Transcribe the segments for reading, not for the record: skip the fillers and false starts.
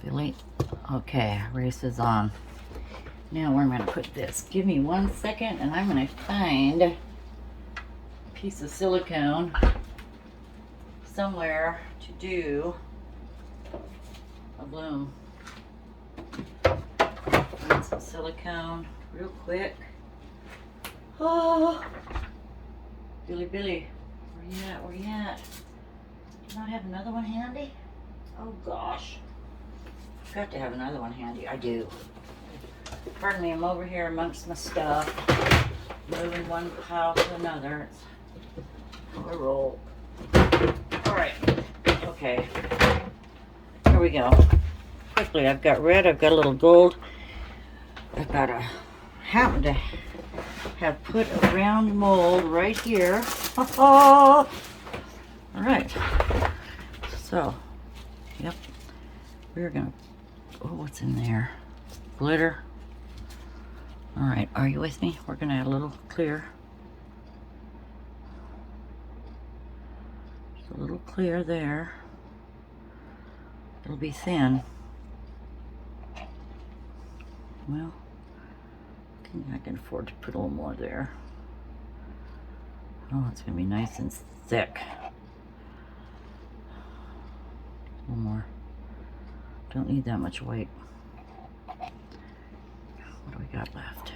Billie. Okay, race is on. Now where am I going to put this? Give me 1 second and I'm going to find a piece of silicone somewhere to do a bloom. Find some silicone real quick. Oh, Billie, where you at? Where you at? Do you not have another one handy? Oh gosh. I've got to have another one handy. I do. Pardon me, I'm over here amongst my stuff, moving one pile to another. It's how I roll. Alright. Okay. Here we go. Quickly, I've got red, I've got a little gold. I've got a happen to have put a round mold right here. All right. So, yep. We're gonna. Oh, what's in there? Glitter. All right. Are you with me? We're gonna add a little clear. Just a little clear there. It'll be thin. Well, I can afford to put a little more there. Oh, it's going to be nice and thick. A little more. Don't need that much white. What do we got left?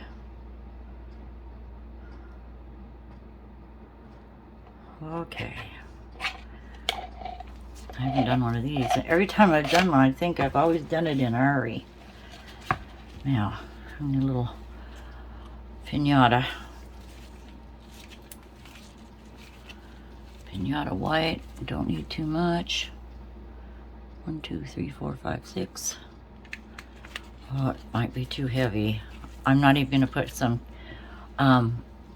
Okay. I haven't done one of these. Every time I've done one, I think I've always done it in a hurry. Now, I need a little pinata. Pinata white. Don't need too much. 1, 2, 3, 4, 5, 6. Oh, it might be too heavy. I'm not even going to put some, oh,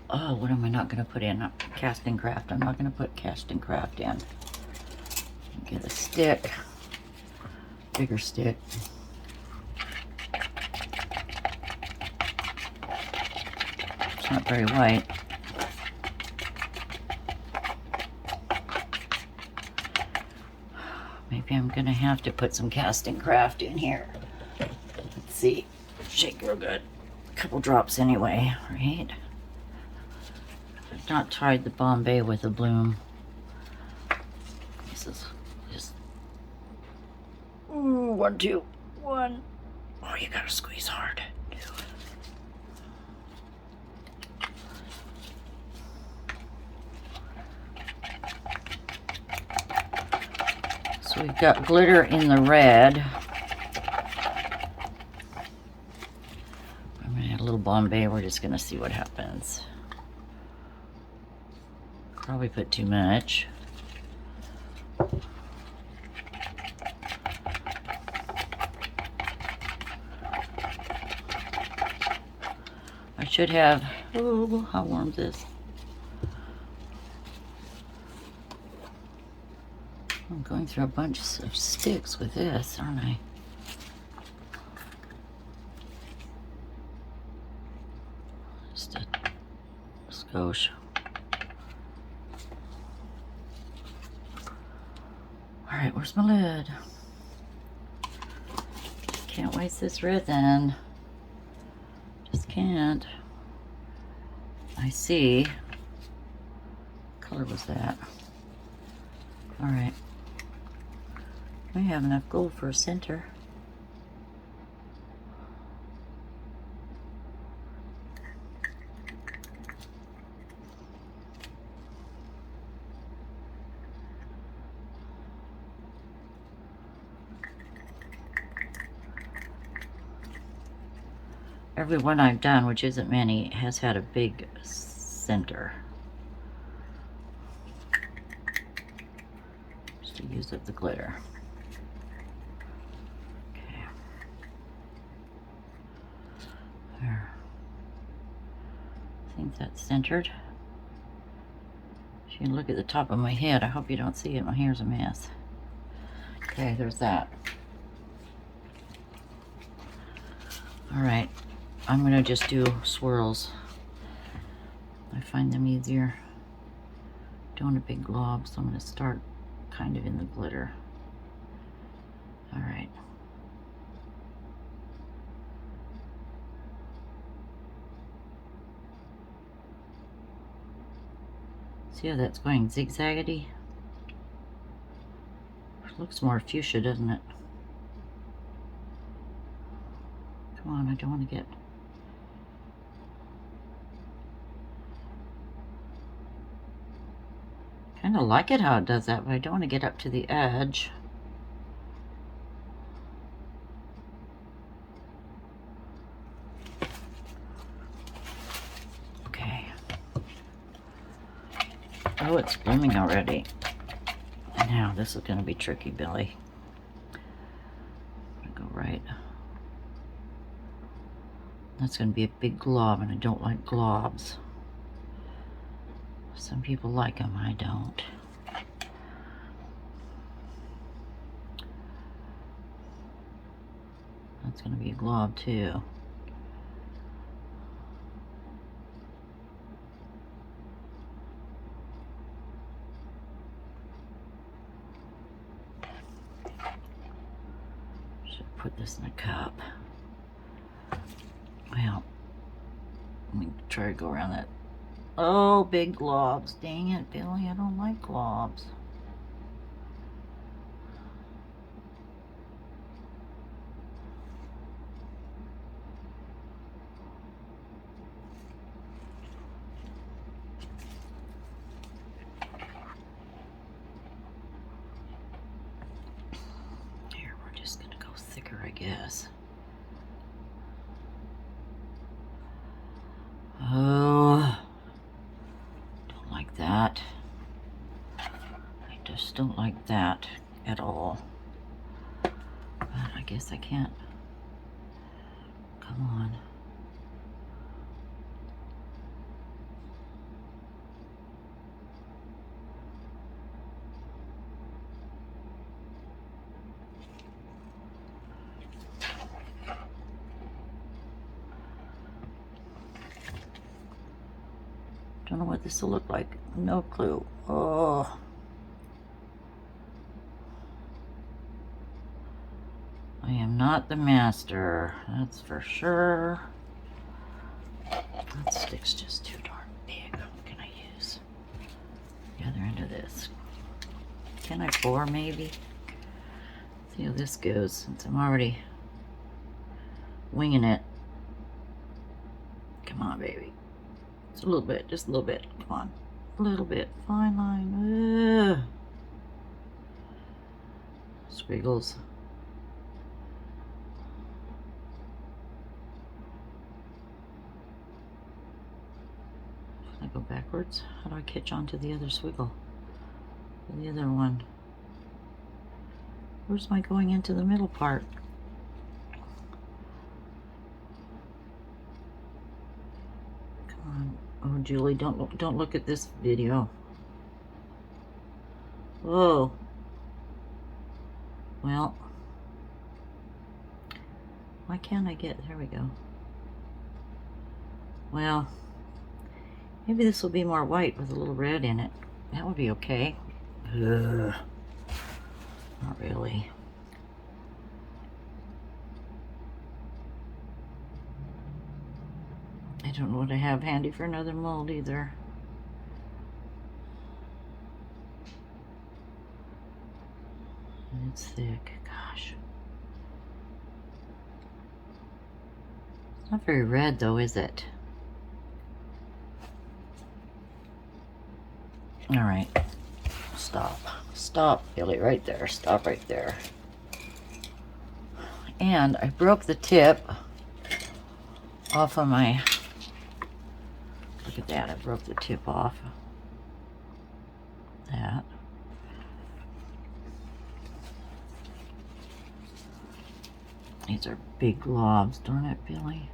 what am I not going to put in? Casting craft. I'm not going to put casting craft in. Get a stick. Bigger stick. It's not very white. Maybe I'm going to have to put some casting craft in here. Let's see. Shake real good. A couple drops anyway, right? I've not tried the Bombay with a bloom. This is just... Ooh, 1, 2, 1. Oh, you gotta squeeze hard. 2. So we've got glitter in the red. I'm gonna add a little Bombay. We're just gonna see what happens. Probably put too much. I should have, oh, how warm is this? I'm going through a bunch of sticks with this, aren't I? Just a skosh. All right, where's my lid? Can't waste this resin. Just can't. I see. What color was that? All right. We have enough gold for a center. Every one I've done, which isn't many, has had a big center. Just to use up the glitter. Okay. There. I think that's centered. You can look at the top of my head. I hope you don't see it. My hair's a mess. Okay, there's that. All right. I'm going to just do swirls. I find them easier doing a big glob, so I'm going to start kind of in the glitter. All right. See how that's going zigzaggedy? Looks more fuchsia, doesn't it? Come on, I don't want to get... Kind of like it how it does that, but I don't want to get up to the edge. Okay. Oh, it's blooming already. Now, this is going to be tricky, Billy. I'm going to go right. That's going to be a big glob, and I don't like globs. Some people like them, I don't. That's going to be a glob, too. Put this in a cup. Well, let me try to go around that. Oh, big globs. Dang it, Billy, I don't like globs. Here, we're just gonna go thicker, I guess. Oh, don't like that. I just don't like that at all. But I guess I can't. Come on. Don't know what this will look like. No clue. Oh. I am not the master, that's for sure. That stick's just too darn big. What can I use? The other end of this. Can I pour maybe? See how this goes since I'm already winging it. Come on, baby. Just a little bit, just a little bit. Come on. A little bit. Fine line. Ugh. Squiggles. Should I go backwards? How do I catch on to the other swiggle? The other one. Where's my going into the middle part? Oh, Julie, don't look at this video. Whoa. Well, why can't I get, there we go. Well, maybe this will be more white with a little red in it. That would be okay. Ugh. Not really. I don't know what I have handy for another mold either. And it's thick, gosh. It's not very red though, is it? All right, stop. Stop, Billy, right there. Stop right there. And I broke the tip off of my, look at that, I broke the tip off. That. These are big globs, darn it, Billy.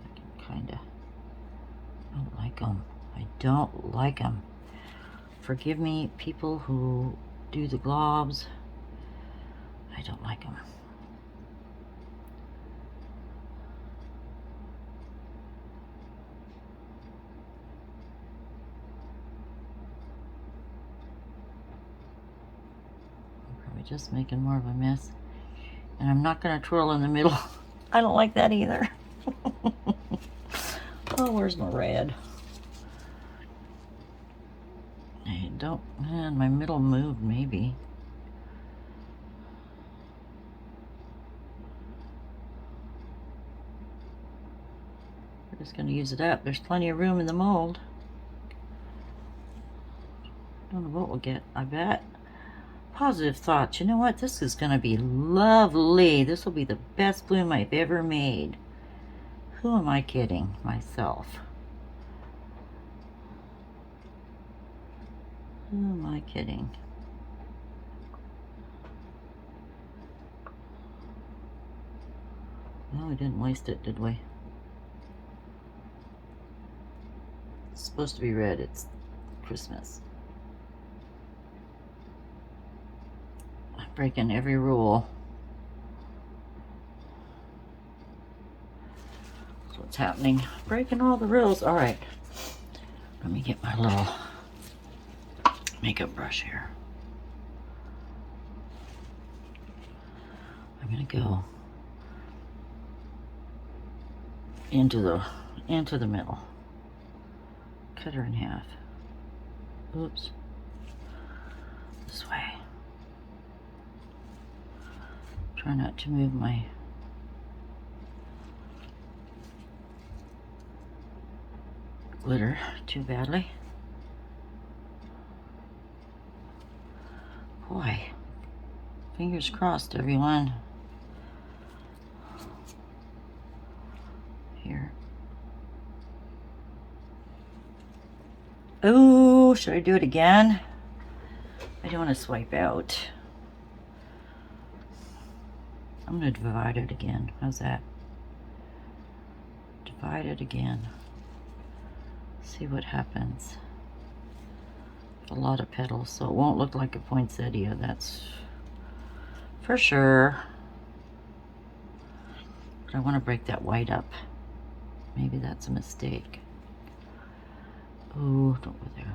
I can kinda, don't like them. I don't like them. Forgive me, people who do the globs. I don't like them. I'm probably just making more of a mess. And I'm not going to twirl in the middle. I don't like that either. Oh, where's my red? I don't, and my middle moved maybe. We're just gonna use it up. There's plenty of room in the mold. Don't know what we'll get, I bet. Positive thoughts. You know what? This is gonna be lovely. This will be the best bloom I've ever made. Who am I kidding? Myself. Who am I kidding? Well, we didn't waste it, did we? It's supposed to be red. It's Christmas. I'm breaking every rule. That's what's happening. Breaking all the rules. All right. Let me get my little makeup brush here. I'm gonna go into the middle. Cut her in half. Oops. This way. Try not to move my glitter too badly. Boy, fingers crossed, everyone. Here. Oh, should I do it again? I don't want to swipe out. I'm going to divide it again. How's that? Divide it again. See what happens. A lot of petals, so it won't look like a poinsettia, that's for sure. But I want to break that white up. Maybe that's a mistake. Oh, don't go there.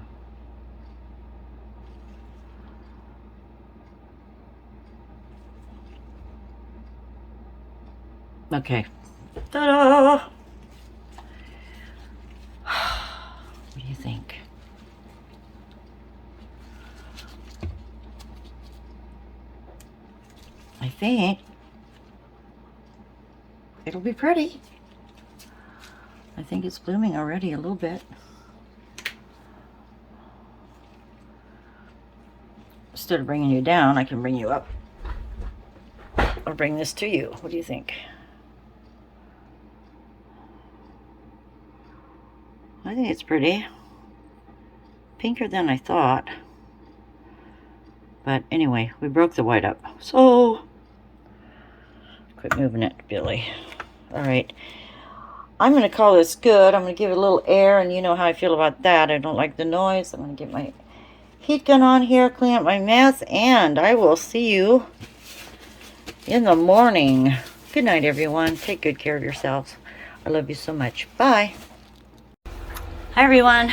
Okay. Ta-da! What do you think? I think it'll be pretty. I think it's blooming already a little bit. Instead of bringing you down, I can bring you up. Or bring this to you. What do you think? I think it's pretty. Pinker than I thought. But anyway, we broke the white up. So, quit moving it, Billy. All right. I'm going to call this good. I'm going to give it a little air, and you know how I feel about that. I don't like the noise. I'm going to get my heat gun on here, clean up my mess, and I will see you in the morning. Good night, everyone. Take good care of yourselves. I love you so much. Bye. Hi, everyone.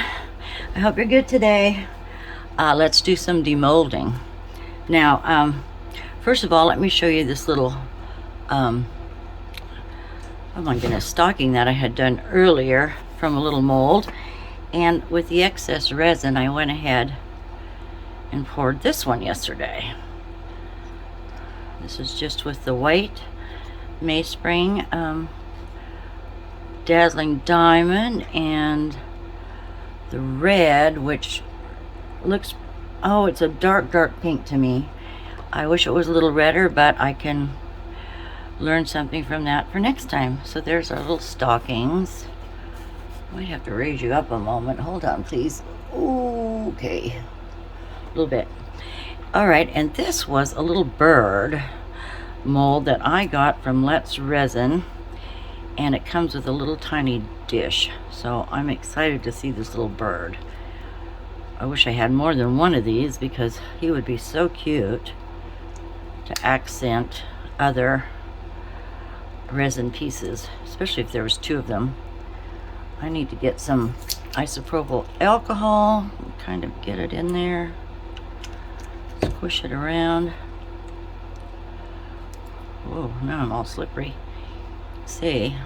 I hope you're good today. Let's do some demolding. Now, first of all, let me show you this little, oh my goodness, stocking that I had done earlier from a little mold. And with the excess resin, I went ahead and poured this one yesterday. This is just with the white Mayspring Dazzling Diamond and the red, which looks, oh, it's a dark pink to me. I wish it was a little redder, but I can learn something from that for next time. So there's our little stockings. Might have to raise you up a moment. Hold on, please. Okay. A little bit. All right, and this was a little bird mold that I got from Let's Resin, and it comes with a little tiny dish. So I'm excited to see this little bird. I wish I had more than one of these because he would be so cute to accent other resin pieces, especially if there was two of them. I need to get some isopropyl alcohol and kind of get it in there, squish it around. Whoa, now I'm all slippery. Let's see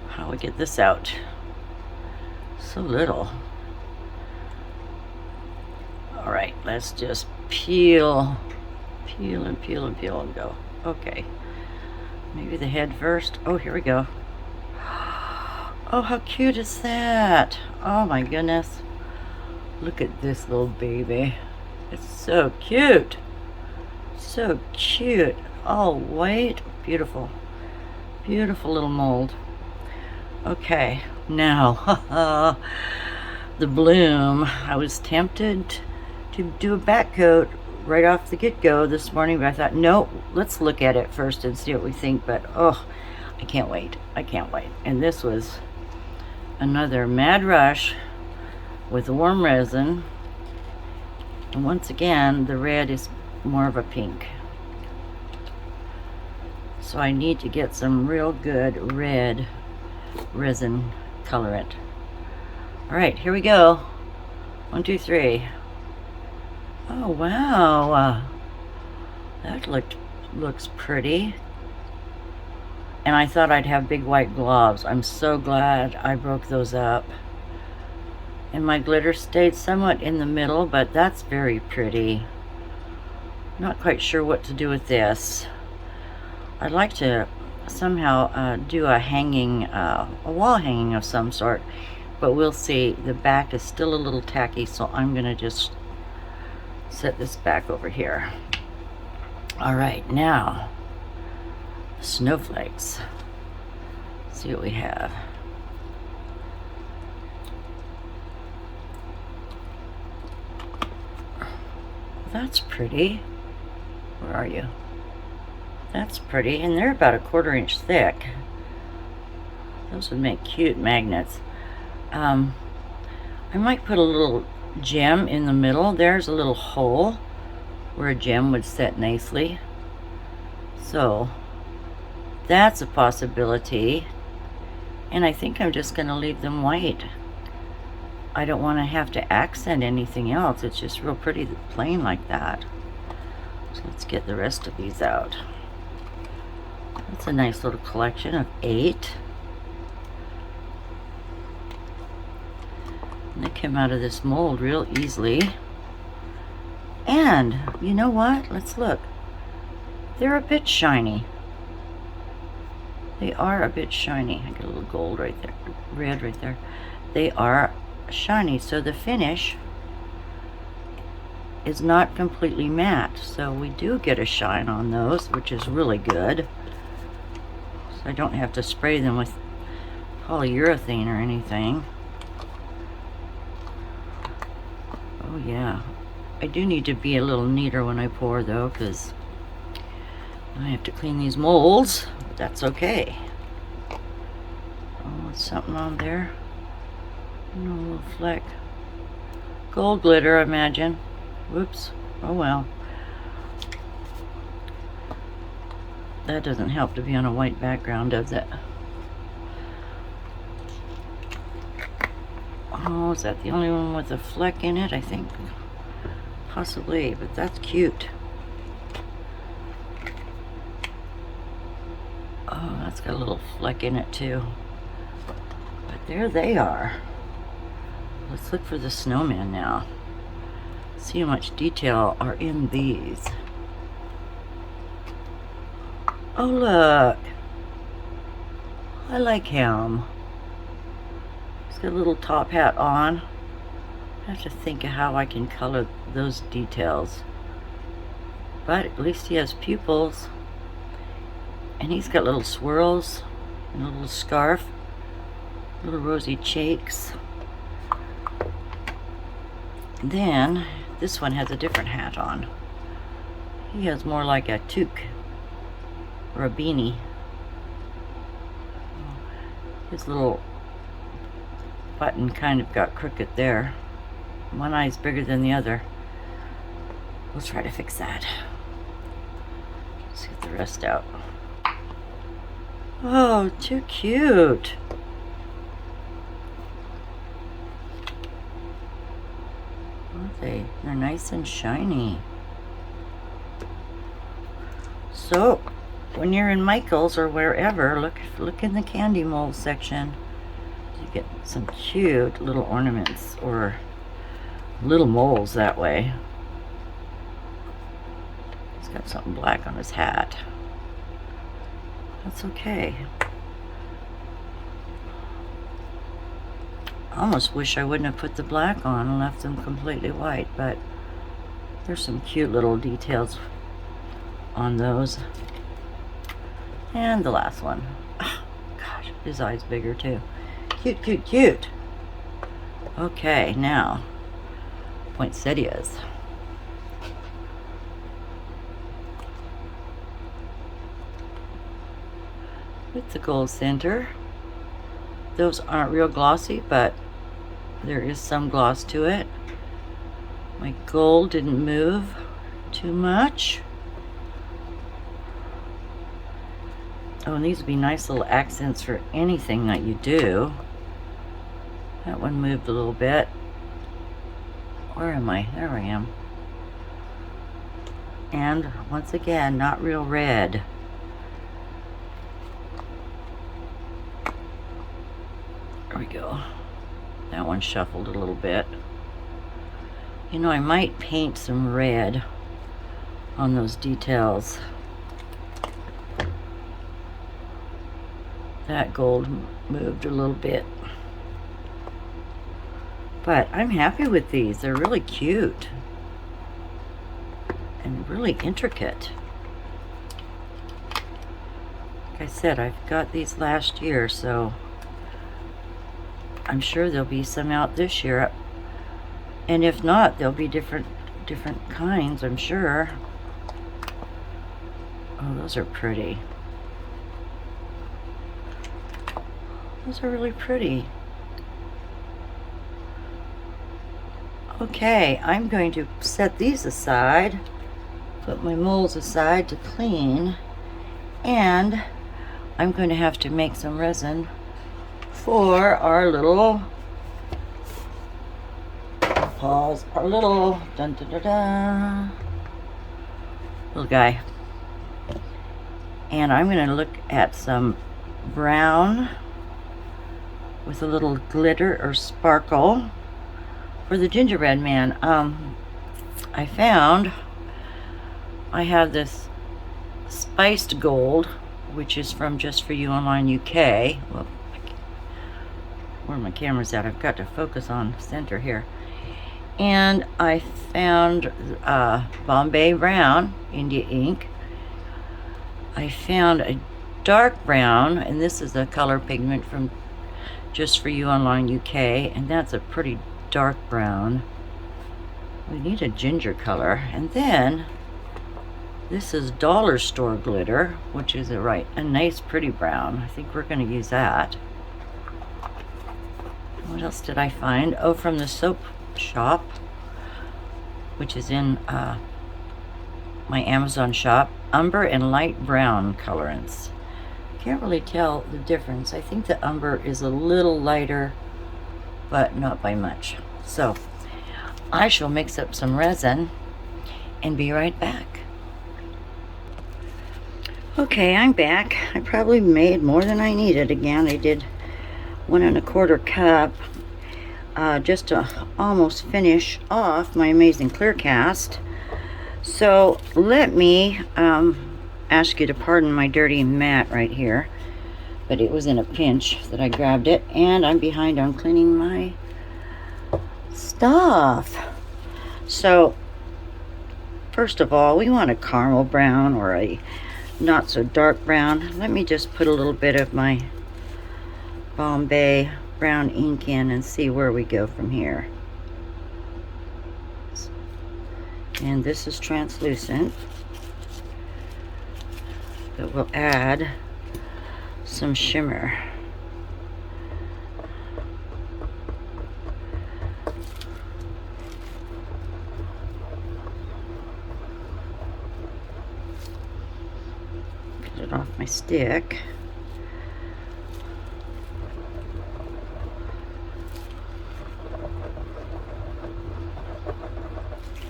how we get this out. So little. All right, let's just peel and peel and peel and go. Okay, maybe the head first. Oh, here we go. Oh, how cute is that? Oh my goodness. Look at this little baby. It's so cute. So cute. All white. Beautiful. Beautiful little mold. Okay, now the bloom. I was tempted to do a back coat right off the get-go this morning, but I thought, no, let's look at it first and see what we think. But oh, I can't wait. I can't wait. And this was another mad rush with warm resin. And once again, the red is more of a pink. So I need to get some real good red resin colorant. All right, here we go. 1, 2, 3. Oh wow, that looks pretty. And I thought I'd have big white globs. I'm so glad I broke those up. And my glitter stayed somewhat in the middle, but that's very pretty. Not quite sure what to do with this. I'd like to somehow do a hanging, a wall hanging of some sort, but we'll see. The back is still a little tacky, so I'm gonna just set this back over here. All right, now snowflakes. Let's see what we have. That's pretty. Where are you? That's pretty, and they're about 1/4 inch thick. Those would make cute magnets. I might put a little gem in the middle. There's a little hole where a gem would set nicely. So that's a possibility. And I think I'm just going to leave them white. I don't want to have to accent anything else. It's just real pretty plain like that. So let's get the rest of these out. That's a nice little collection of 8. And they came out of this mold real easily. And you know what? Let's look. They're a bit shiny. They are a bit shiny. I got a little gold right there, red right there. They are shiny, so the finish is not completely matte. So we do get a shine on those, which is really good. So I don't have to spray them with polyurethane or anything. Oh yeah. I do need to be a little neater when I pour though, because I have to clean these molds, but that's okay. Oh, something on there. No little fleck. Gold glitter, I imagine. Whoops. Oh well. That doesn't help to be on a white background, does it? Oh, is that the only one with a fleck in it? I think. Possibly, but that's cute. Oh, that's got a little fleck in it too. But there they are. Let's look for the snowman now. See how much detail are in these. Oh look. I like him. He's got a little top hat on. I have to think of how I can color those details. But at least he has pupils. And he's got little swirls and a little scarf. Little rosy cheeks. Then this one has a different hat on. He has more like a toque or a beanie. His little button kind of got crooked there. One eye's bigger than the other. We'll try to fix that. Let's get the rest out. Oh, too cute. They're nice and shiny. So, when you're in Michael's or wherever, look in the candy mold section. You get some cute little ornaments or little moles that way. He's got something black on his hat. That's okay. I almost wish I wouldn't have put the black on and left them completely white, but there's some cute little details on those. And the last one. Oh, gosh, his eye's bigger too. Cute, cute, cute. Okay, now, poinsettias. With the gold center. Those aren't real glossy, but there is some gloss to it. My gold didn't move too much. Oh, and these would be nice little accents for anything that you do. That one moved a little bit. Where am I? There I am. And once again, not real red. There we go. That one shuffled a little bit. You know, I might paint some red on those details. That gold moved a little bit. But I'm happy with these. They're really cute. And really intricate. Like I said, I've got these last year, so I'm sure there'll be some out this year. And if not, there'll be different kinds, I'm sure. Oh, those are pretty. Those are really pretty. Okay, I'm going to set these aside, put my molds aside to clean, and I'm going to have to make some resin for our little paws, our little dun dun dun dun, little guy. And I'm going to look at some brown with a little glitter or sparkle for the gingerbread man. I found I have this spiced gold, which is from Just For You Online UK. Well, where my camera's at, I've got to focus on center here. And I found Bombay Brown, India ink. I found a dark brown, and this is a color pigment from Just For You Online UK, and that's a pretty dark brown. We need a ginger color. And then this is dollar store glitter, which is a nice pretty brown. I think we're going to use that. What else did I find? Oh, from the soap shop, which is in my Amazon shop, umber and light brown colorants. Can't really tell the difference. I think the umber is a little lighter, but not by much. So I shall mix up some resin and be right back. Okay, I'm back. I probably made more than I needed again. I did 1 1/4 cup just to almost finish off my amazing clear cast. So let me ask you to pardon my dirty mat right here, but it was in a pinch that I grabbed it, and I'm behind on cleaning my stuff. So first of all, we want a caramel brown or a not so dark brown. Let me just put a little bit of my Bombay brown ink in and see where we go from here. And this is translucent, but we'll add some shimmer. Get it off my stick.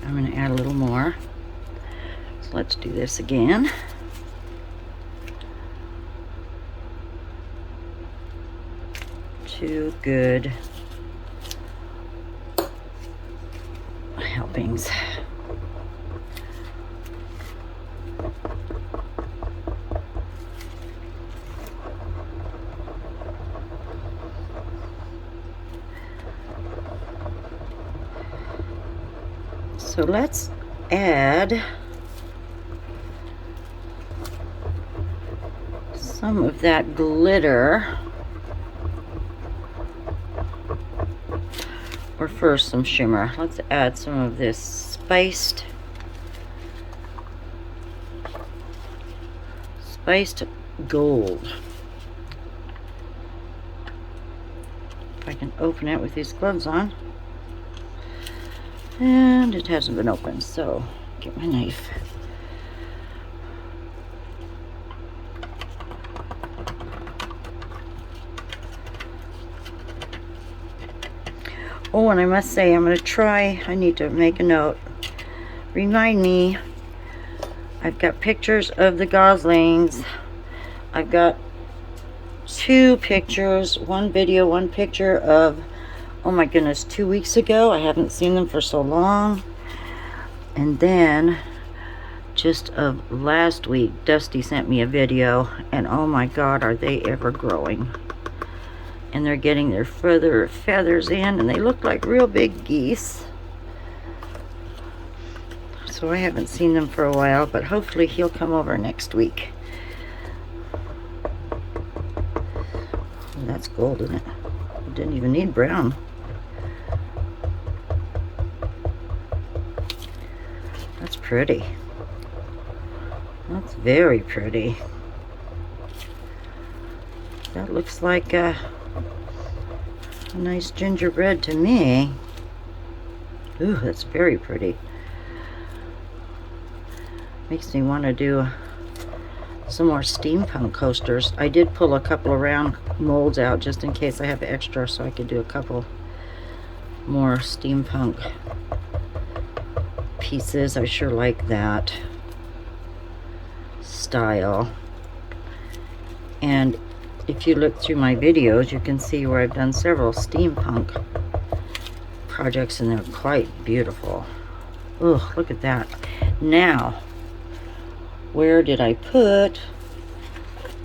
I'm going to add a little more. So let's do this again. Too good. helpings. So let's add some of that glitter, or first some shimmer. Let's add some of this spiced gold. If I can open it with these gloves on. And it hasn't been opened, so get my knife. Oh, and I must say, I'm going to try, I need to make a note. Remind me, I've got pictures of the goslings. I've got 2 pictures, 1 video, 1 picture of, oh my goodness, 2 weeks ago. I haven't seen them for so long. And then just of last week, Dusty sent me a video, and oh my God, are they ever growing. And they're getting their feathers in, and they look like real big geese. So I haven't seen them for a while, but hopefully he'll come over next week. Oh, that's gold, isn't it? It didn't even need brown. That's pretty. That's very pretty. That looks like a nice gingerbread to me. Ooh, that's very pretty. Makes me want to do some more steampunk coasters. I did pull a couple of round molds out just in case I have extra, so I could do a couple more steampunk pieces. I sure like that style. And if you look through my videos, you can see where I've done several steampunk projects, and they're quite beautiful. Oh, look at that. Now, where did I put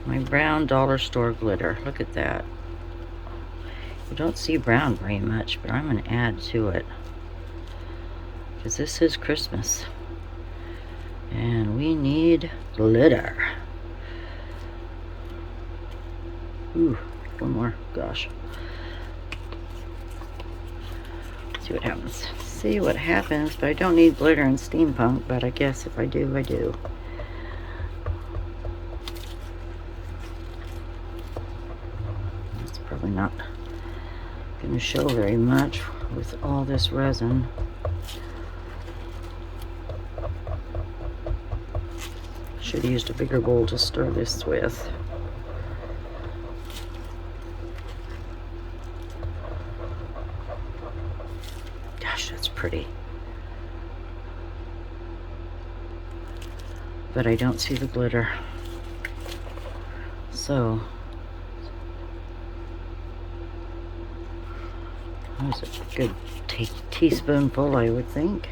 my brown dollar store glitter? Look at that. You don't see brown very much, but I'm going to add to it, because this is Christmas and we need glitter. Ooh, one more. Gosh. See what happens. See what happens, but I don't need glitter in steampunk, but I guess if I do, I do. It's probably not going to show very much with all this resin. Should have used a bigger bowl to stir this with. Gosh, that's pretty. But I don't see the glitter. So, that was a good teaspoonful, I would think.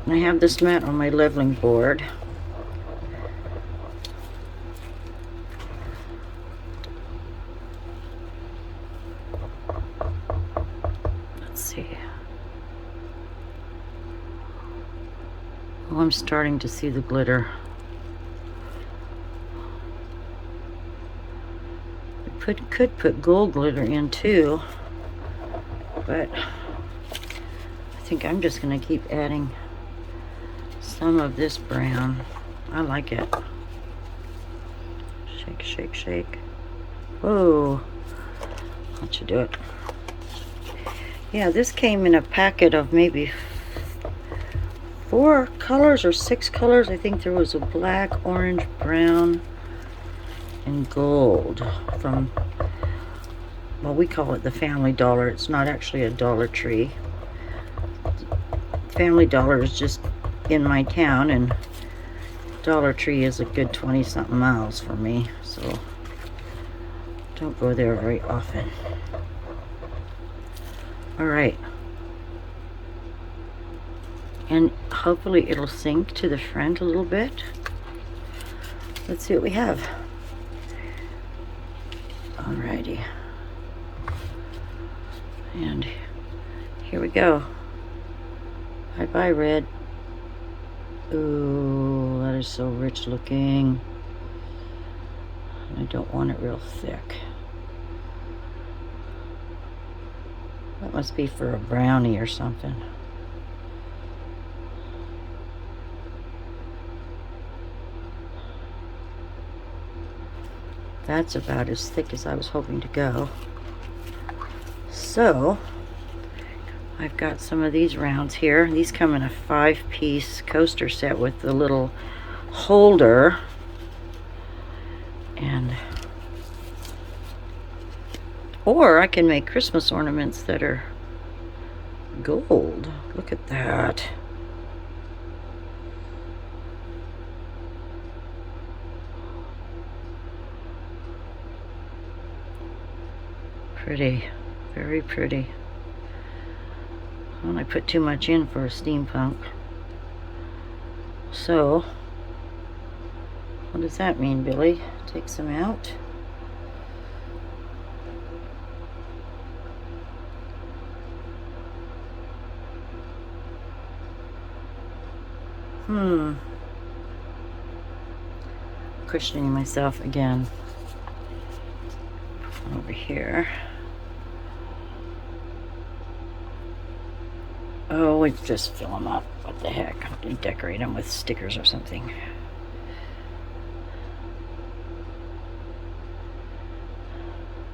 And I have this mat on my leveling board. Let's see. Oh, I'm starting to see the glitter. I could put gold glitter in too, but I think I'm just going to keep adding some of this brown. I like it. Shake, shake, shake. Whoa. Let you do it. Yeah, this came in a packet of maybe 4 colors or 6 colors. I think there was a black, orange, brown, and gold from, well, we call it the Family Dollar. It's not actually a Dollar Tree. Family Dollar is just in my town, and Dollar Tree is a good 20-something miles from me, so don't go there very often. All right. And hopefully it'll sink to the front a little bit. Let's see what we have. Alrighty. And here we go. Bye-bye, red. Ooh, that is so rich looking. I don't want it real thick. That must be for a brownie or something. That's about as thick as I was hoping to go. So, I've got some of these rounds here. These come in a 5-piece coaster set with the little holder. And or I can make Christmas ornaments that are gold. Look at that. Pretty, very pretty. Well, I put too much in for a steampunk. So, what does that mean, Billy? Take some out. Questioning myself again. Over here. Oh, we just fill them up. What the heck? I'll decorate them with stickers or something.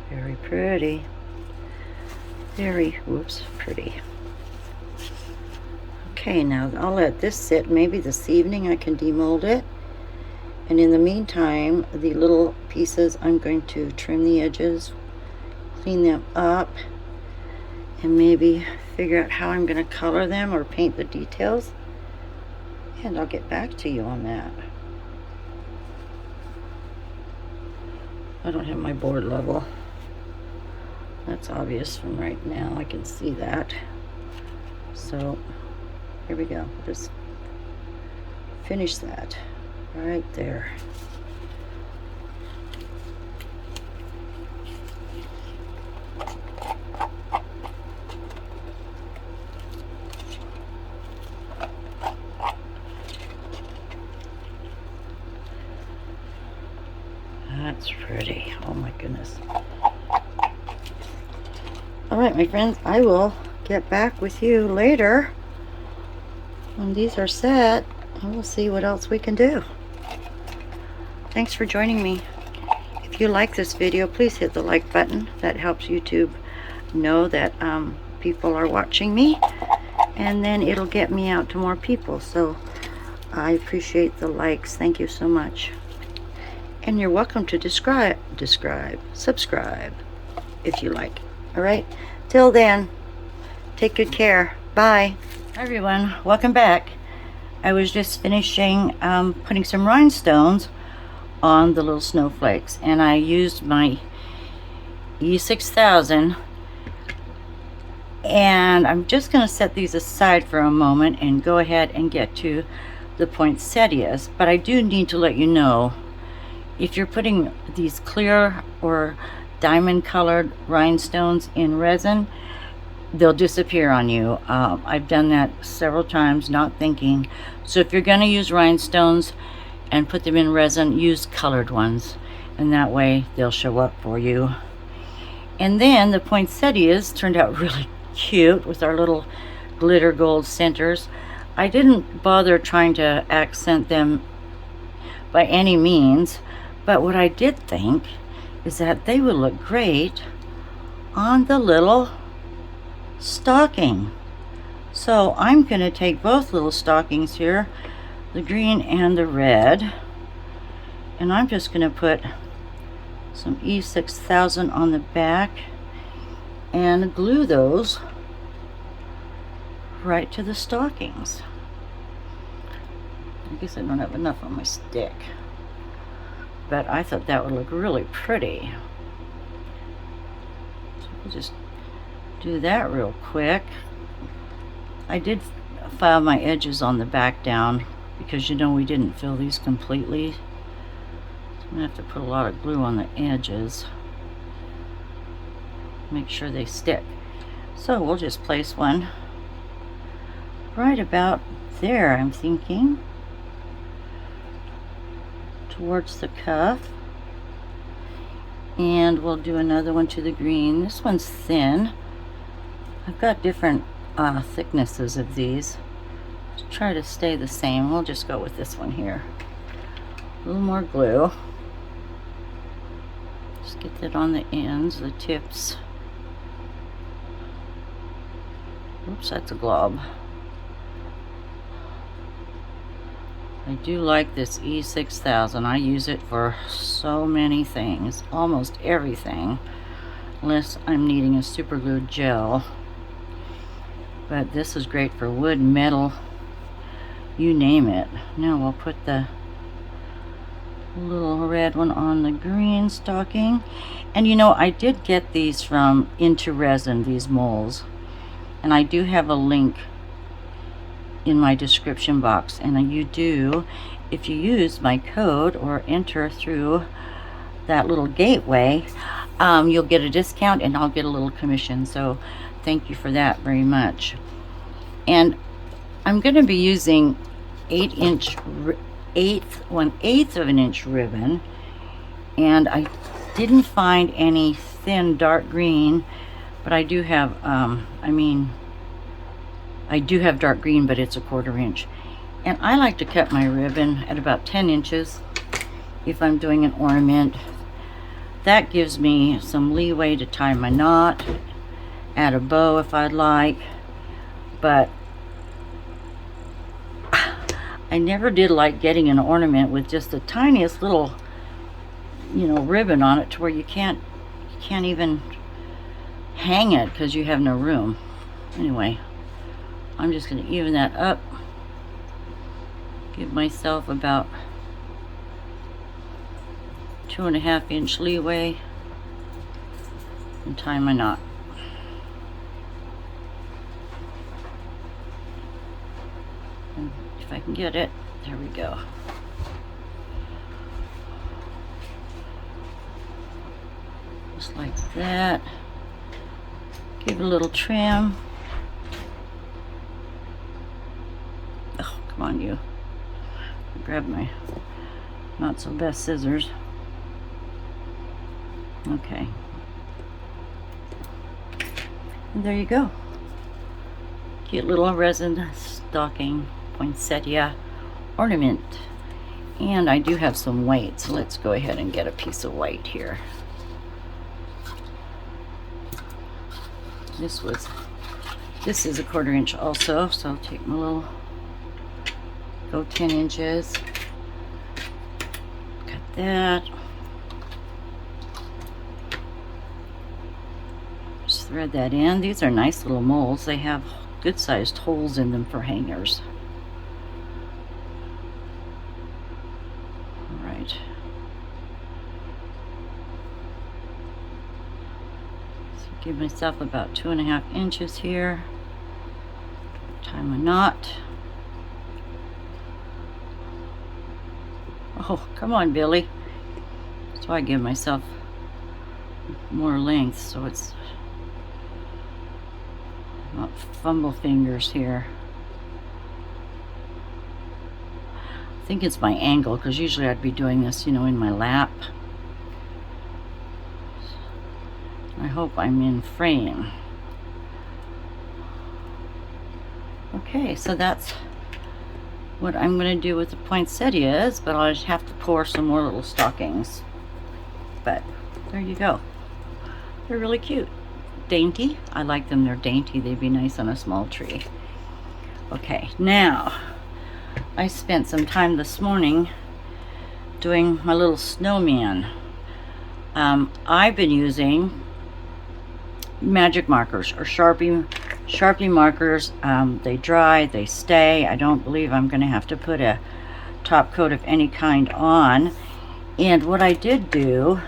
Very pretty. Very, whoops, pretty. Okay, now I'll let this sit. Maybe this evening I can demold it. And in the meantime, the little pieces, I'm going to trim the edges, clean them up, and maybe figure out how I'm going to color them or paint the details. And I'll get back to you on that. I don't have my board level. That's obvious from right now. I can see that. So here we go. Just finish that right there. That's pretty. Oh my goodness. All right, my friends, I will get back with you later when these are set, and we'll see what else we can do. Thanks for joining me. If you like this video, please hit the like button. That helps YouTube know that people are watching me, and then it'll get me out to more people. So I appreciate the likes. Thank you so much. And you're welcome to subscribe if you like. All right, till then, take good care. Bye. Hi everyone, welcome back. I was just finishing putting some rhinestones on the little snowflakes, and I used my E6000, and I'm just going to set these aside for a moment and go ahead and get to the poinsettias. But I do need to let you know, if you're putting these clear or diamond colored rhinestones in resin, they'll disappear on you. I've done that several times not thinking. So if you're going to use rhinestones and put them in resin, use colored ones, and that way they'll show up for you. And then the poinsettias turned out really cute with our little glitter gold centers. I didn't bother trying to accent them by any means, but what I did think is that they would look great on the little stocking. So I'm going to take both little stockings here, the green and the red, and I'm just going to put some E6000 on the back and glue those right to the stockings. I guess I don't have enough on my stick, but I thought that would look really pretty. So we'll just do that real quick. I did file my edges on the back down because, you know, we didn't fill these completely. I'm gonna have to put a lot of glue on the edges. Make sure they stick. So we'll just place one right about there, I'm thinking, towards the cuff. And we'll do another one to the green. This one's thin. I've got different thicknesses of these. Let's try to stay the same. We'll just go with this one here. A little more glue. Just get that on the ends, the tips. Oops, that's a glob. I do like this E6000. I use it for so many things, almost everything, unless I'm needing a super glue gel. But this is great for wood, metal, you name it. Now we'll put the little red one on the green stocking. And you know, I did get these from IntoResin, these molds, and I do have a link in my description box, and you do, if you use my code or enter through that little gateway, you'll get a discount and I'll get a little commission. So thank you for that very much. And I'm going to be using 1/8 of an inch ribbon, and I didn't find any thin dark green, but I do have I do have dark green, but it's a 1/4 inch. And I like to cut my ribbon at about 10 inches if I'm doing an ornament. That gives me some leeway to tie my knot, add a bow if I'd like. But I never did like getting an ornament with just the tiniest little, you know, ribbon on it to where you can't even hang it because you have no room. Anyway, I'm just going to even that up, give myself about 2.5 inch leeway, and tie my knot. And if I can get it, there we go. Just like that. Give it a little trim. Come on, you. Grab my not so best scissors. Okay. And there you go. Cute little resin stocking poinsettia ornament. And I do have some white, so let's go ahead and get a piece of white here. This is a 1/4 inch also, so I'll take my little, go 10 inches, cut that, just thread that in. These are nice little molds. They have good sized holes in them for hangers. All right. So give myself about 2.5 inches here, tie my knot. Oh, come on, Billy. So I give myself more length so it's not fumble fingers here. I think it's my angle, because usually I'd be doing this, you know, in my lap. I hope I'm in frame. Okay, so that's what I'm going to do with the poinsettias, but I'll just have to pour some more little stockings. But there you go. They're really cute. Dainty. I like them. They're dainty. They'd be nice on a small tree. Okay, now I spent some time this morning doing my little snowman. I've been using magic markers or Sharpie markers. They dry, they stay. I don't believe I'm going to have to put a top coat of any kind on. And what I did do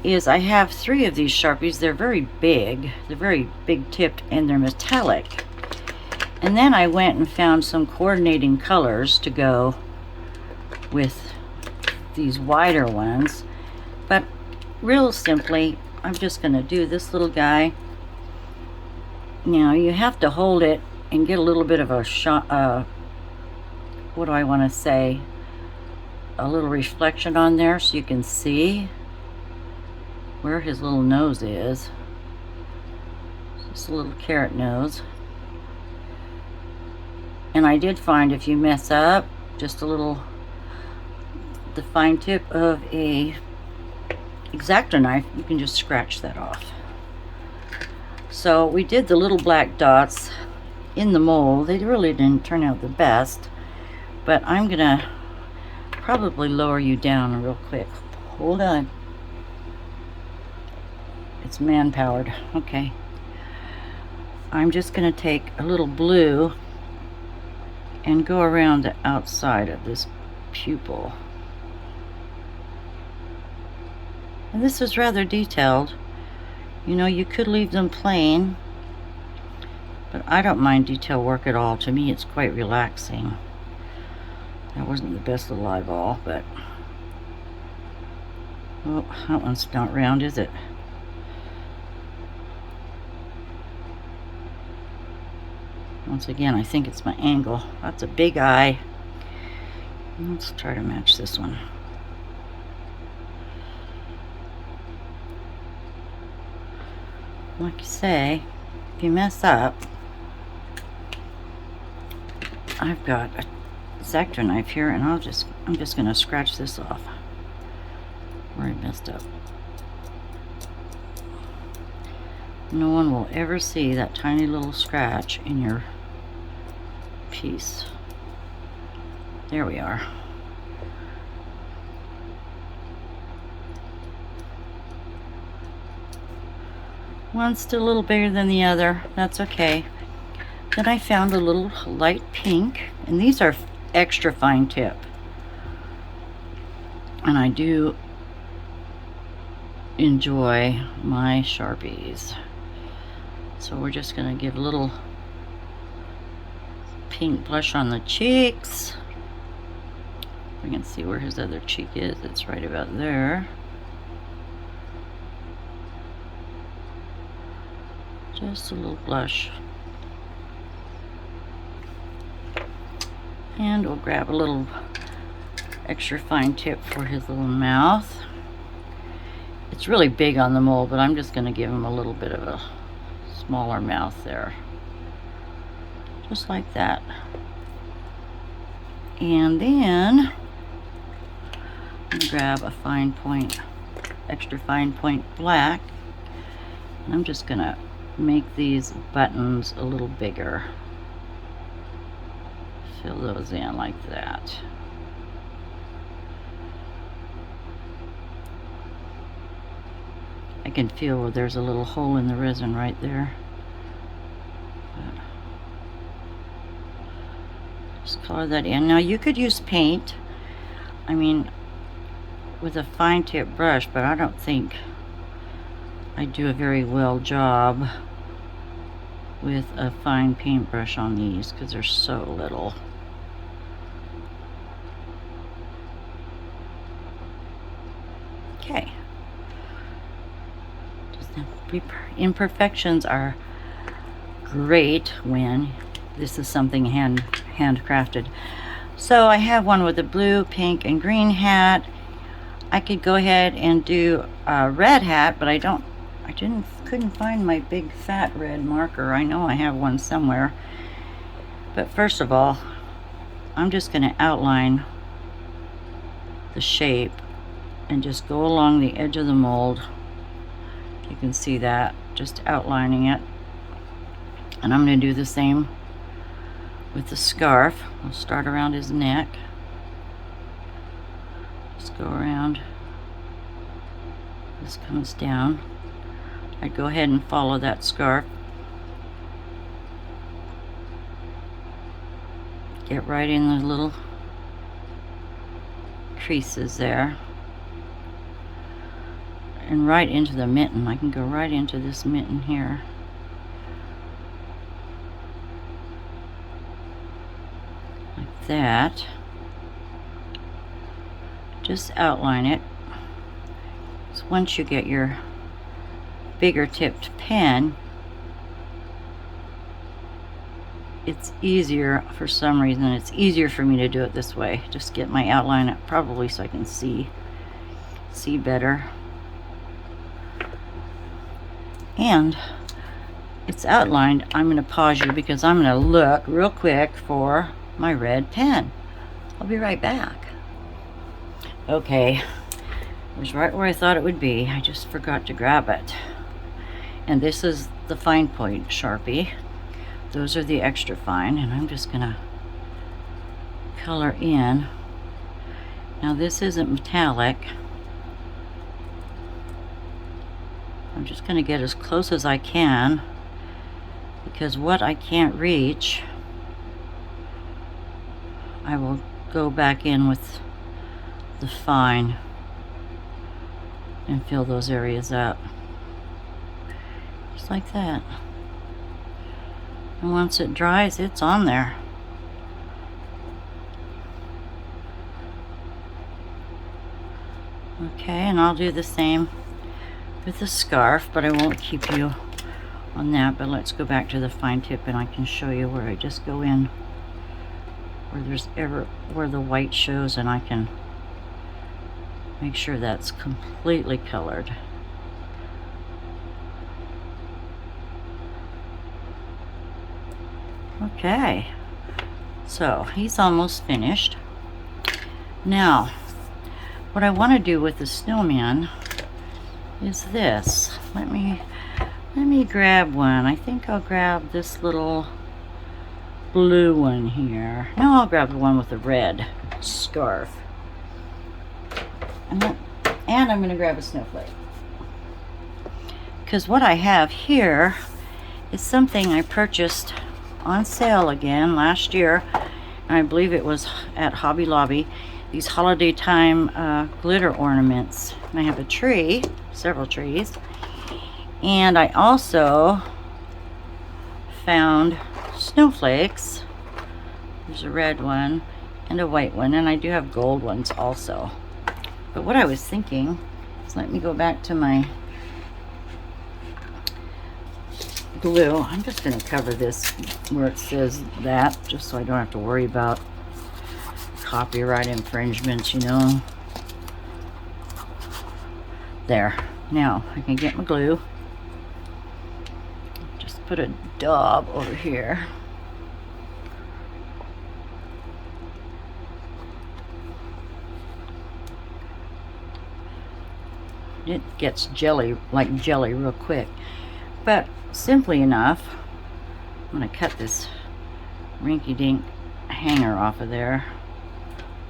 is I have 3 of these Sharpies. They're very big. They're very big tipped and they're metallic. And then I went and found some coordinating colors to go with these wider ones. But real simply, I'm just going to do this little guy. Now you have to hold it and get a little bit of a shot, what do I want to say, a little reflection on there so you can see where his little nose is. Just a little carrot nose. And I did find if you mess up, just a little, the fine tip of a X-Acto knife, you can just scratch that off. So we did the little black dots in the mold. They really didn't turn out the best, but I'm gonna probably lower you down real quick. Hold on. It's man-powered. Okay. I'm just gonna take a little blue and go around the outside of this pupil. And this is rather detailed. You know, you could leave them plain, but I don't mind detail work at all. To me, it's quite relaxing. That wasn't the best little eyeball, but oh, that one's not round, is it? Once again, I think it's my angle. That's a big eye. Let's try to match this one. Like you say, if you mess up, I've got a X-Acto knife here, and I'm just gonna scratch this off where I messed up. No one will ever see that tiny little scratch in your piece. There we are. One's still a little bigger than the other. That's okay. Then I found a little light pink, and these are extra fine tip. And I do enjoy my Sharpies. So we're just gonna give a little pink blush on the cheeks. We can see where his other cheek is. It's right about there. Just a little blush. And we'll grab a little extra fine tip for his little mouth. It's really big on the mold, but I'm just going to give him a little bit of a smaller mouth there. Just like that. And then I'm going to grab a fine point, extra fine point black. And I'm just going to make these buttons a little bigger. Fill those in like that. I can feel where there's a little hole in the resin right there. But just color that in. Now you could use paint, I mean, with a fine tip brush, but I don't think I do a very well job with a fine paintbrush on these because they're so little. Okay. Just the imperfections are great when this is something handcrafted. So I have one with a blue, pink, and green hat. I could go ahead and do a red hat, but I couldn't find my big fat red marker. I know I have one somewhere. But first of all, I'm just going to outline the shape and just go along the edge of the mold. You can see that, just outlining it. And I'm going to do the same with the scarf. I'll start around his neck. Just go around. This comes down. I'd go ahead and follow that scarf. Get right in the little creases there. and right into the mitten. I can go right into this mitten here. Like that. Just outline it. So once you get your bigger tipped pen, it's easier, for some reason, it's easier for me to do it this way. Just get my outline up, probably so I can see better. And it's outlined. I'm going to pause you because I'm going to look real quick for my red pen. I'll be right back. Okay, it was right where I thought it would be. I just forgot to grab it. And this is the fine point Sharpie. Those are the extra fine, and I'm just gonna color in. Now this isn't metallic. I'm just gonna get as close as I can, because what I can't reach, I will go back in with the fine and fill those areas up. Just like that. And once it dries, it's on there. Okay, and I'll do the same with the scarf, but I won't keep you on that. But let's go back to the fine tip and I can show you where I just go in where the white shows, and I can make sure that's completely colored. Okay, so he's almost finished. Now, what I want to do with the snowman is this. Let me grab one. I think I'll grab this little blue one here. No, I'll grab the one with the red scarf. And I'm going to grab a snowflake. Because what I have here is something I purchased on sale again last year, and I believe it was at Hobby Lobby. These holiday time glitter ornaments. And I have a tree, several trees, and I also found snowflakes. There's a red one and a white one, and I do have gold ones also. But what I was thinking is, let me go back to my glue. I'm just going to cover this where it says that, just so I don't have to worry about copyright infringements, you know. There. Now I can get my glue. Just put a daub over here. It gets jelly, like jelly, real quick. But simply enough, I'm going to cut this rinky-dink hanger off of there.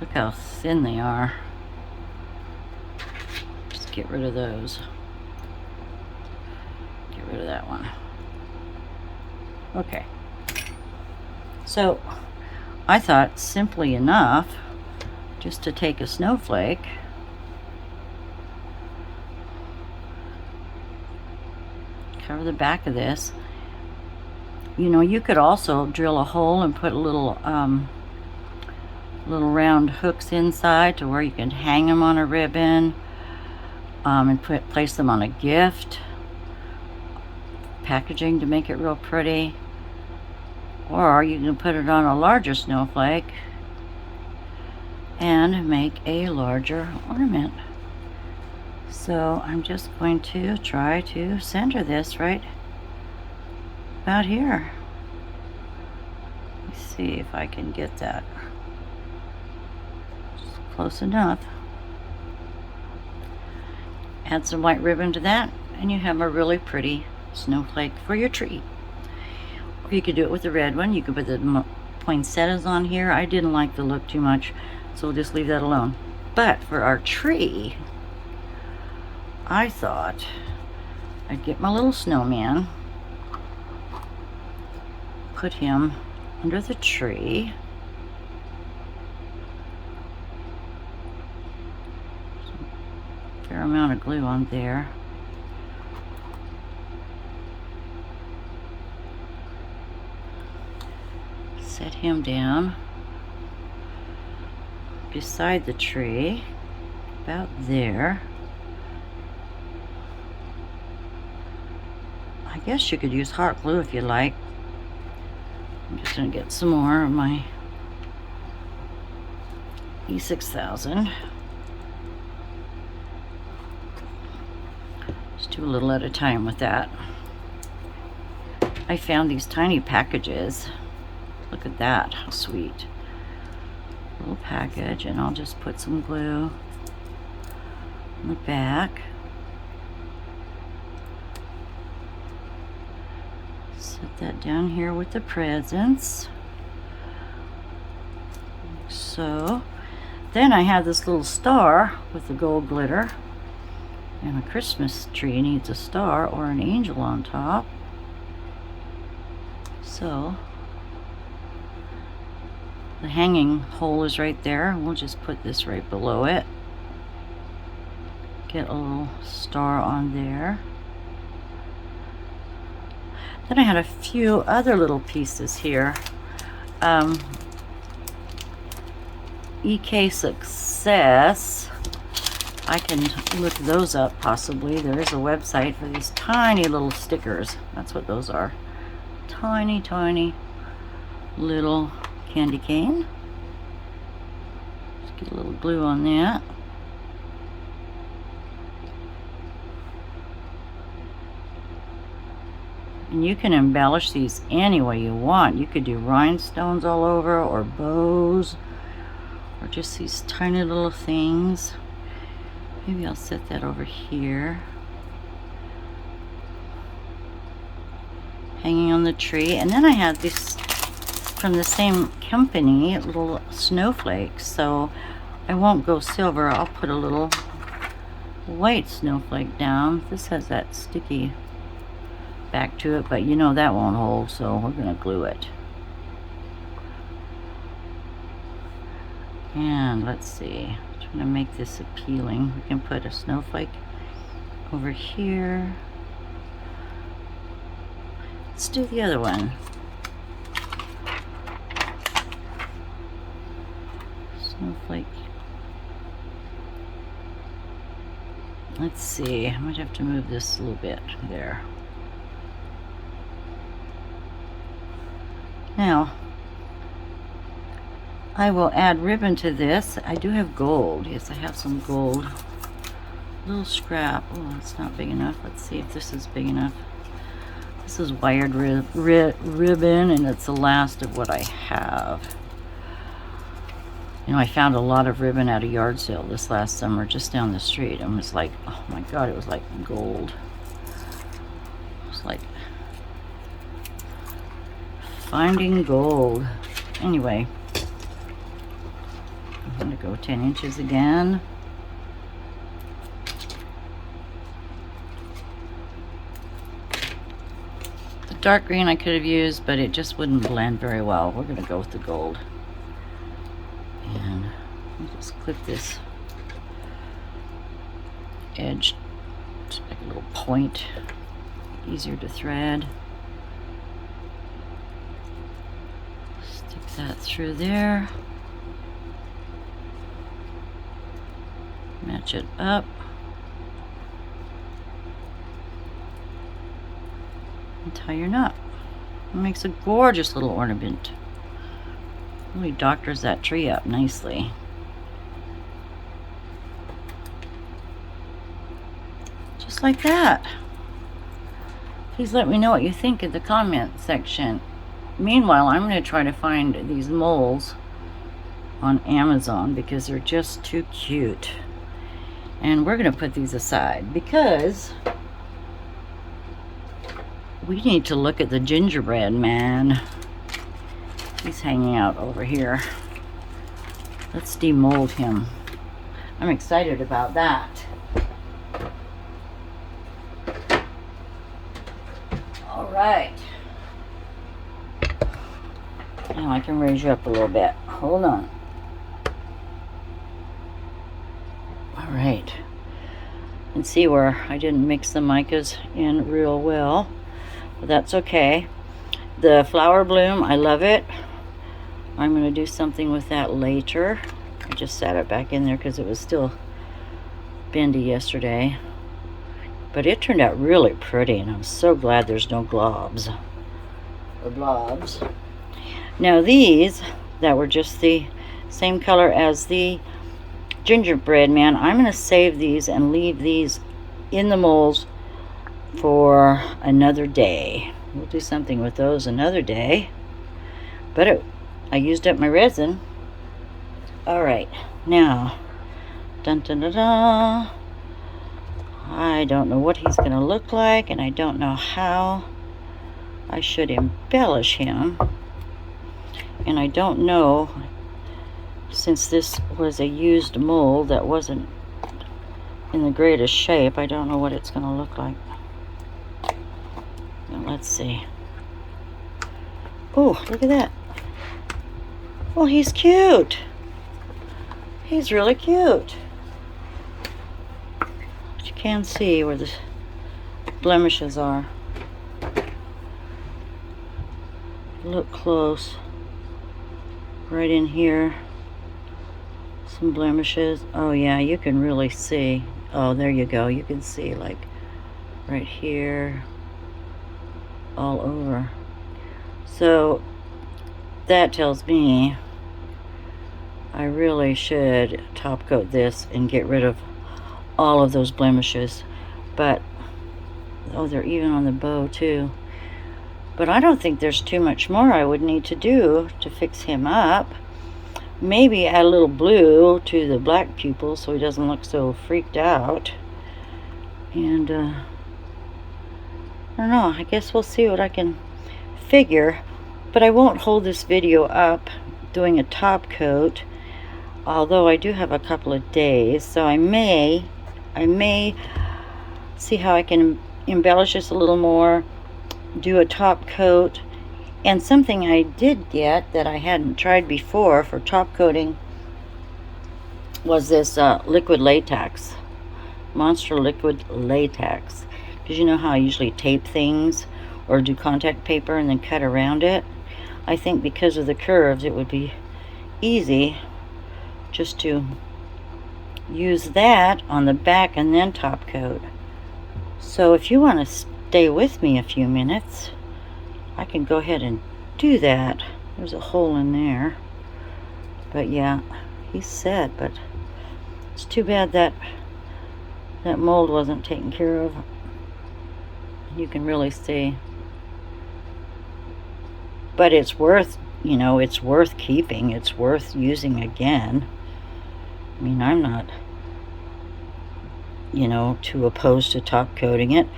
Look how thin they are. Just get rid of those. Get rid of that one. Okay. So I thought, simply enough, just to take a snowflake, cover the back of this. You know, you could also drill a hole and put a little round hooks inside to where you can hang them on a ribbon, and place them on a gift packaging to make it real pretty. Or you can put it on a larger snowflake and make a larger ornament. So I'm just going to try to center this right about here. Let's see if I can get that just close enough. Add some white ribbon to that, and you have a really pretty snowflake for your tree. Or you could do it with the red one. You could put the poinsettias on here. I didn't like the look too much, so we'll just leave that alone. But for our tree, I thought I'd get my little snowman, put him under the tree. fair amount of glue on there. Set him down beside the tree, about there. I guess you could use hot glue if you like. I'm just going to get some more of my E6000. Just do a little at a time with that. I found these tiny packages. Look at that, how sweet. Little package, and I'll just put some glue on the back. Set that down here with the presents. Like so. Then I have this little star with the gold glitter. And a Christmas tree needs a star or an angel on top. So the hanging hole is right there. We'll just put this right below it. Get a little star on there. Then I had a few other little pieces here. EK Success. I can look those up possibly. There is a website for these tiny little stickers. That's what those are. Tiny, tiny little candy cane. Just get a little glue on that. And you can embellish these any way you want. You could do rhinestones all over, or bows, or just these tiny little things. Maybe I'll set that over here. Hanging on the tree. And then I have this from the same company, little snowflakes. So I won't go silver. I'll put a little white snowflake down. This has that sticky back to it, but you know that won't hold, so we're going to glue it. And let's see, I'm trying to make this appealing. We can put a snowflake over here. Let's do the other one. Snowflake. Let's see, I might have to move this a little bit there. Now, I will add ribbon to this. I do have gold. Yes, I have some gold. Little scrap. Oh, it's not big enough. Let's see if this is big enough. This is wired ribbon, and it's the last of what I have. You know, I found a lot of ribbon at a yard sale this last summer just down the street. And it was like, oh my God, it was like gold. It was like finding gold. Anyway, I'm going to go 10 inches again. The dark green I could have used, but it just wouldn't blend very well. We're going to go with the gold. And I'll just clip this edge to make a little point, easier to thread. Stick that through there. Match it up. And tie your knot. It makes a gorgeous little ornament. Really doctors that tree up nicely. Just like that. Please let me know what you think in the comment section. Meanwhile, I'm going to try to find these moles on Amazon because they're just too cute. And we're going to put these aside because we need to look at the gingerbread man. He's hanging out over here. Let's demold him. I'm excited about that. All right. Now I can raise you up a little bit. Hold on. All right. And see where I didn't mix the micas in real well, but that's okay. The flower bloom, I love it. I'm going to do something with that later. I just sat it back in there because it was still bendy yesterday, but it turned out really pretty, and I'm so glad there's no globs or blobs. Now these that were just the same color as the gingerbread man, I'm going to save these and leave these in the molds for another day. We'll do something with those another day, but I used up my resin. All right, now dun dun dun dun. I don't know what he's going to look like, and I don't know how I should embellish him, and I don't know, since this was a used mold that wasn't in the greatest shape, I don't know what it's going to look like. Now, let's see. Oh, look at that. Well, he's cute. He's really cute. But you can see where the blemishes are. Look close. Right in here. Some blemishes. Oh yeah, you can really see. Oh, there you go. You can see, like, right here. All over. So that tells me I really should top coat this and get rid of all of those blemishes. But oh, they're even on the bow too. But I don't think there's too much more I would need to do to fix him up. Maybe add a little blue to the black pupils so he doesn't look so freaked out. And I don't know, I guess we'll see what I can figure. But I won't hold this video up doing a top coat, although I do have a couple of days, so I may see how I can embellish this a little more, do a top coat. And something I did get that I hadn't tried before for top coating was this liquid latex, Monster Liquid Latex. Because you know how I usually tape things or do contact paper and then cut around it? I think because of the curves it would be easy just to use that on the back and then top coat. So if you want to stay with me a few minutes, I can go ahead and do that. There's a hole in there, but yeah, he's set. But it's too bad that mold wasn't taken care of. You can really see, but it's worth, you know, it's worth keeping. It's worth using again. I mean, I'm not, you know, too opposed to top coating it.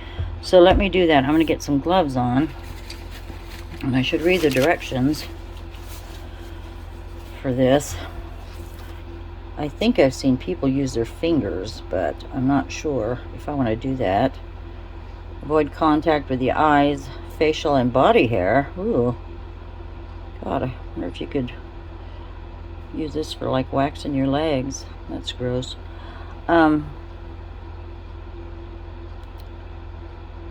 So let me do that. I'm going to get some gloves on, and I should read the directions for this. I think I've seen people use their fingers, but I'm not sure if I want to do that. Avoid contact with the eyes, facial, and body hair. Ooh. God, I wonder if you could use this for like waxing your legs. That's gross. Oh,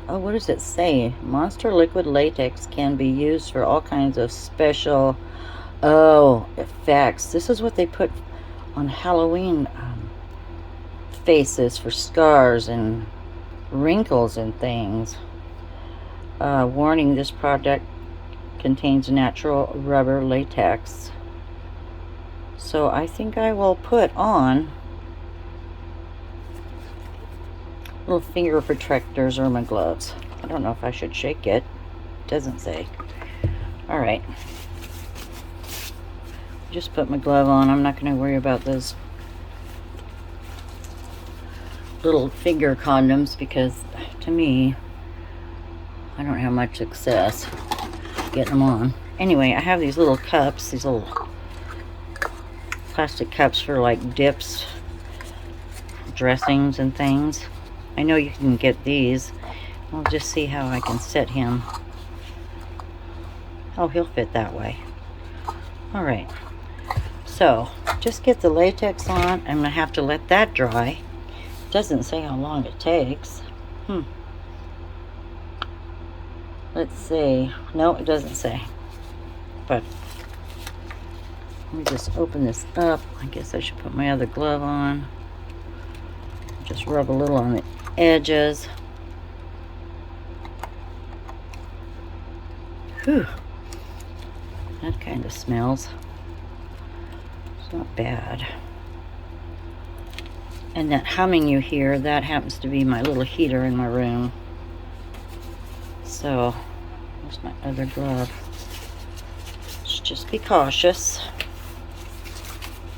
what does it say? Monster Liquid Latex can be used for all kinds of special, effects. This is what they put on Halloween faces for scars and wrinkles and things. Warning, this product contains natural rubber latex. So I think I will put on little finger protectors or my gloves. I don't know if I should shake it. It doesn't say. All right. Just put my glove on. I'm not going to worry about those little finger condoms because, to me, I don't have much success getting them on. Anyway, I have these little cups, these little plastic cups for like dips, dressings, and things. I know you can get these. I'll just see how I can set him. Oh, he'll fit that way. All right. So, just get the latex on. I'm going to have to let that dry. Doesn't say how long it takes. Let's see. No, it doesn't say. But let me just open this up. I guess I should put my other glove on. Just rub a little on the edges. Whew. That kind of smells. It's not bad. And that humming you hear, that happens to be my little heater in my room. So, where's my other glove? Let's just be cautious.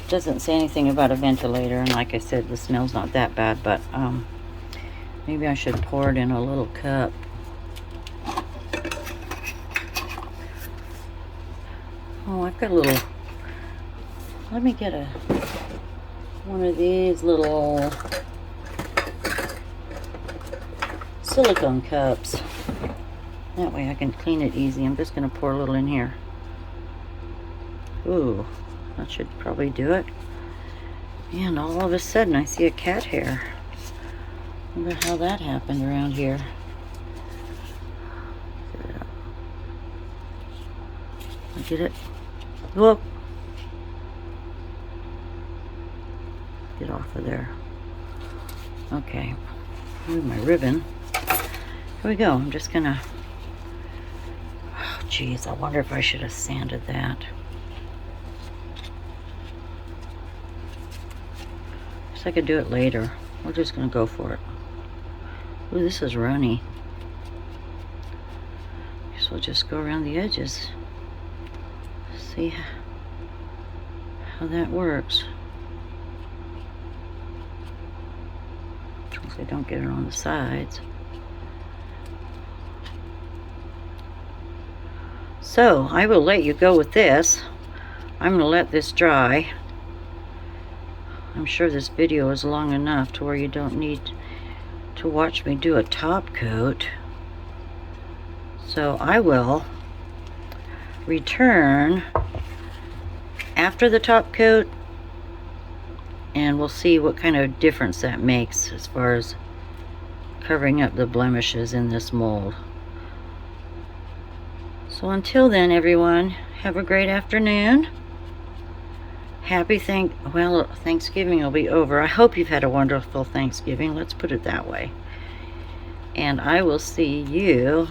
Doesn't say anything about a ventilator, and like I said, the smell's not that bad, but maybe I should pour it in a little cup. Oh, I've got a little, let me get one of these little silicone cups. That way I can clean it easy. I'm just going to pour a little in here. Ooh, that should probably do it. And all of a sudden I see a cat hair. Wonder how that happened around here. Look at it. Look. Get off of there. Okay. Move my ribbon. Here we go. I'm just gonna. Oh, geez. I wonder if I should have sanded that. Guess I could do it later. We're just gonna go for it. Ooh, this is runny. Guess we'll just go around the edges. See how that works. So I don't get it on the sides. So I will let you go with this. I'm going to let this dry. I'm sure this video is long enough to where you don't need to watch me do a top coat. So I will return after the top coat, and we'll see what kind of difference that makes as far as covering up the blemishes in this mold. So until then, everyone, have a great afternoon. Happy Thanksgiving will be over. I hope you've had a wonderful Thanksgiving. Let's put it that way. And I will see you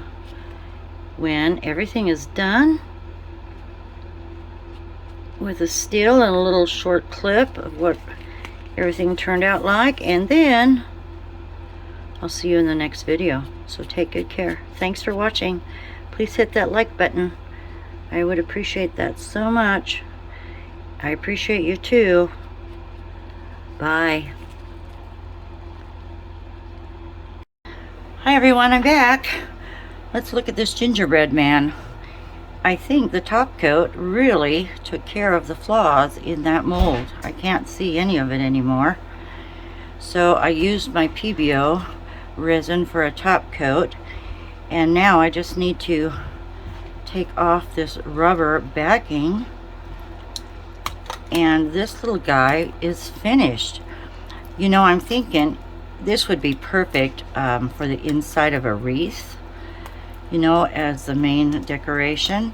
when everything is done, with a still and a little short clip of what everything turned out like, and then I'll see you in the next video. So take good care. Thanks for watching. Please hit that like button. I would appreciate that so much. I appreciate you too. Bye. Hi everyone, I'm back. Let's look at this gingerbread man. I think the top coat really took care of the flaws in that mold. I can't see any of it anymore. So I used my PBO resin for a top coat, and now I just need to take off this rubber backing, and this little guy is finished. You know, I'm thinking this would be perfect for the inside of a wreath, you know, as the main decoration.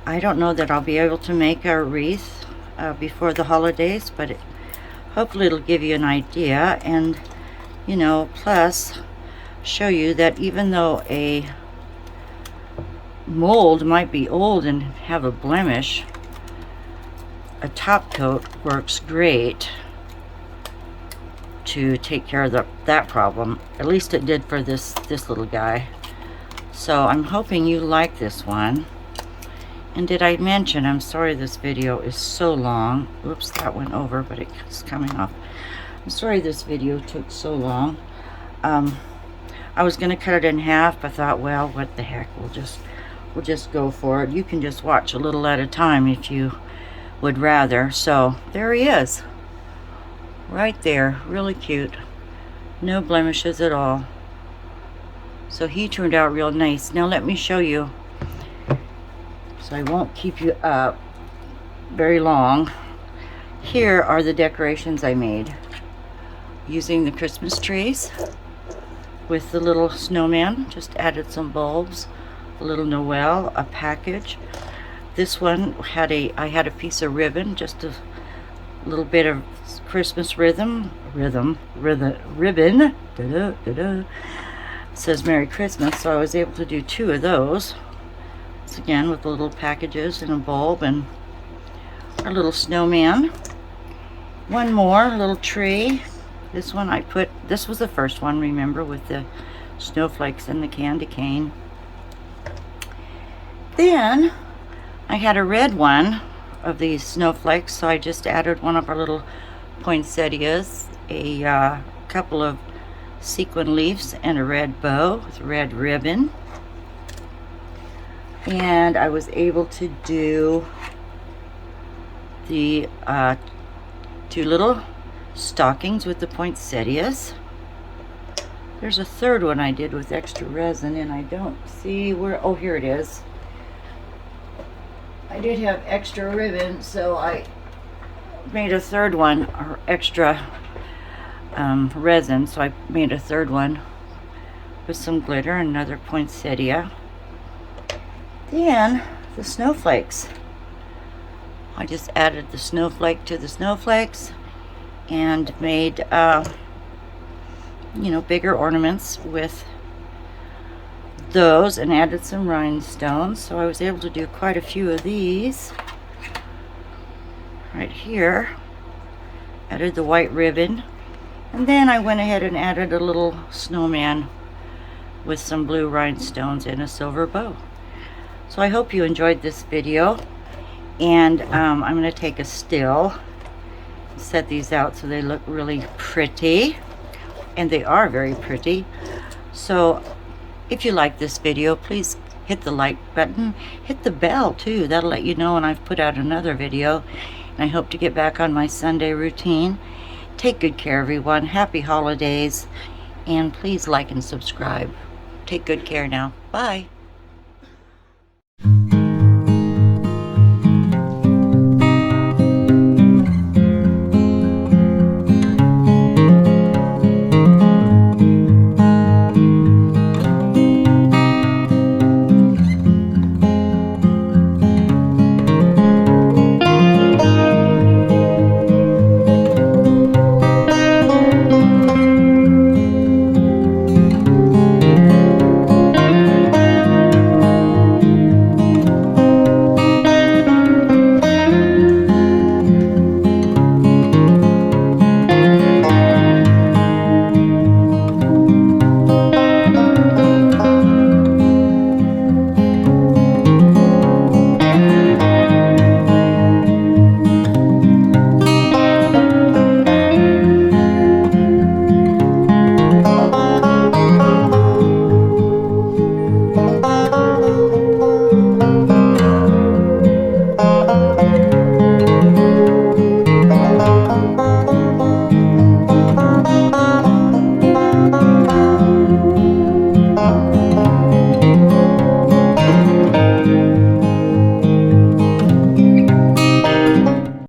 I don't know that I'll be able to make a wreath before the holidays, but hopefully it'll give you an idea, and you know, plus show you that even though a mold might be old and have a blemish, a top coat works great to take care of that problem. At least it did for this little guy. So I'm hoping you like this one. And did I mention, I'm sorry this video is so long. Oops, that went over, but it's coming off. I'm sorry this video took so long. I was gonna cut it in half, but I thought, well, what the heck, we'll just go for it. You can just watch a little at a time if you would rather. So there he is, right there, really cute, no blemishes at all. So he turned out real nice. Now let me show you, so I won't keep you up very long. Here are the decorations I made. using the Christmas trees with the little snowman. Just added some bulbs, a little Noel, a package. This one had I had a piece of ribbon, just a little bit of Christmas ribbon. It says Merry Christmas, so I was able to do 2 of those. It's again with the little packages and a bulb and our little snowman. One more little tree. This one this was the first one, remember, with the snowflakes and the candy cane. Then I had a red one of these snowflakes, so I just added one of our little poinsettias, a couple of sequin leaves, and a red bow with red ribbon. And I was able to do the 2 little stockings with the poinsettias. There's a third one I did with extra resin, and I don't see where. Oh, here it is. I did have extra ribbon, so I made a third one, or extra resin, so I made a third one with some glitter and another poinsettia. Then the snowflakes. I just added the snowflake to the snowflakes and made you know, bigger ornaments with those, and added some rhinestones. So I was able to do quite a few of these. Right here, added the white ribbon, and then I went ahead and added a little snowman with some blue rhinestones and a silver bow. So I hope you enjoyed this video, and I'm going to take a still, set these out so they look really pretty, and they are very pretty. So if you like this video, please hit the like button, hit the bell too. That'll let you know when I've put out another video. And I hope to get back on my Sunday routine. Take good care, everyone. Happy holidays, and please like and subscribe. Take good care now. Bye.